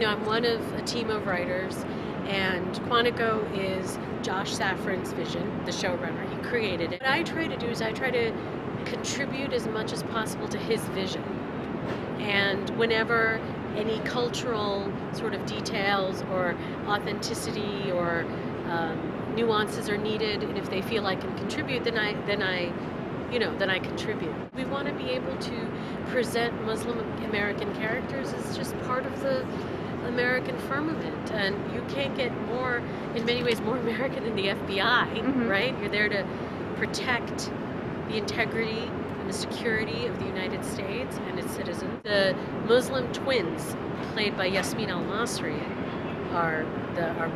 I'm one of a team of writers, and Quantico is Josh Safran's vision, the showrunner. He created it. What I try to do is I try to contribute as much as possible to his vision. And whenever any cultural sort of details or authenticity or nuances are needed, and if they feel I can contribute, then I contribute. We want to be able to present Muslim American characters as just part of the American firmament, and you can't get more, in many ways, more American than the FBI, right? You're there to protect the integrity and the security of the United States and its citizens. The Muslim twins, played by Yasmin Al-Masri, are our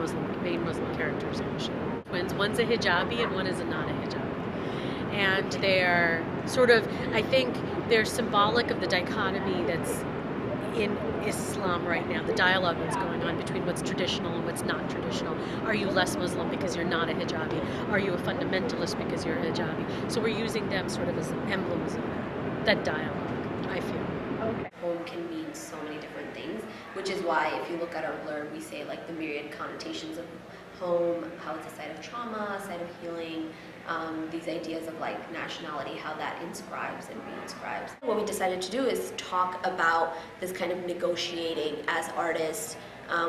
main Muslim characters in the show. Twins, one's a hijabi and one is not a hijabi. And they're sort of, I think they're symbolic of the dichotomy that's in Islam right now, the dialogue that's going on between what's traditional and what's not traditional. Are you less Muslim because you're not a hijabi? Are you a fundamentalist because you're a hijabi? So we're using them sort of as emblems of that dialogue, I feel. Okay. Home can mean so many different things, which is why if you look at our blurb, we say like the myriad connotations of home, how it's a site of trauma, a site of healing, these ideas of like nationality, how that inscribes and reinscribes. What we decided to do is talk about this kind of negotiating as artists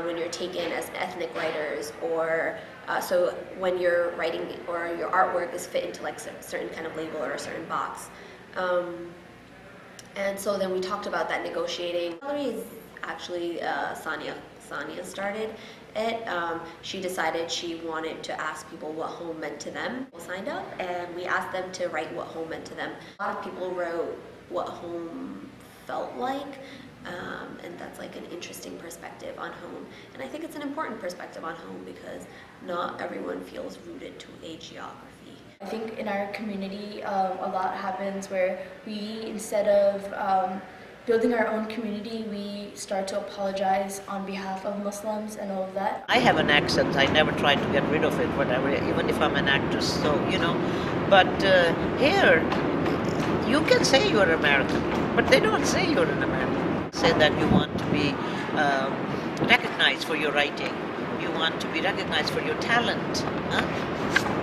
when you're taken as ethnic writers, or so when you're writing or your artwork is fit into like a certain kind of label or a certain box. And so then we talked about that negotiating. Gallery is actually Sania started it. She decided she wanted to ask people what home meant to them. People signed up and we asked them to write what home meant to them. A lot of people wrote what home felt like, and that's like an interesting perspective on home. And I think it's an important perspective on home because not everyone feels rooted to a geography. I think in our community, a lot happens where we, instead of building our own community, we start to apologize on behalf of Muslims and all of that. I have an accent. I never try to get rid of it, whatever, even if I'm an actress. So, But here, you can say you're American, but they don't say you're an American. Say that you want to be recognized for your writing. You want to be recognized for your talent. Huh?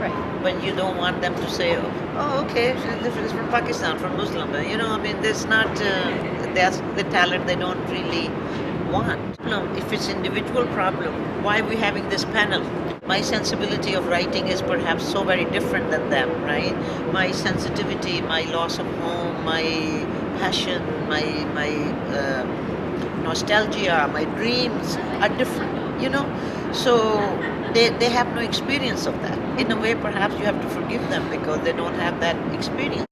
Right. But you don't want them to say, oh, okay, this is from Pakistan, from Muslim. There's not, that's the talent they don't really want. If it's individual problem, why are we having this panel? My sensibility of writing is perhaps so very different than them, right? My sensitivity, my loss of home, my passion, my nostalgia, my dreams are different, So they have no experience of that. In a way, perhaps you have to forgive them because they don't have that experience.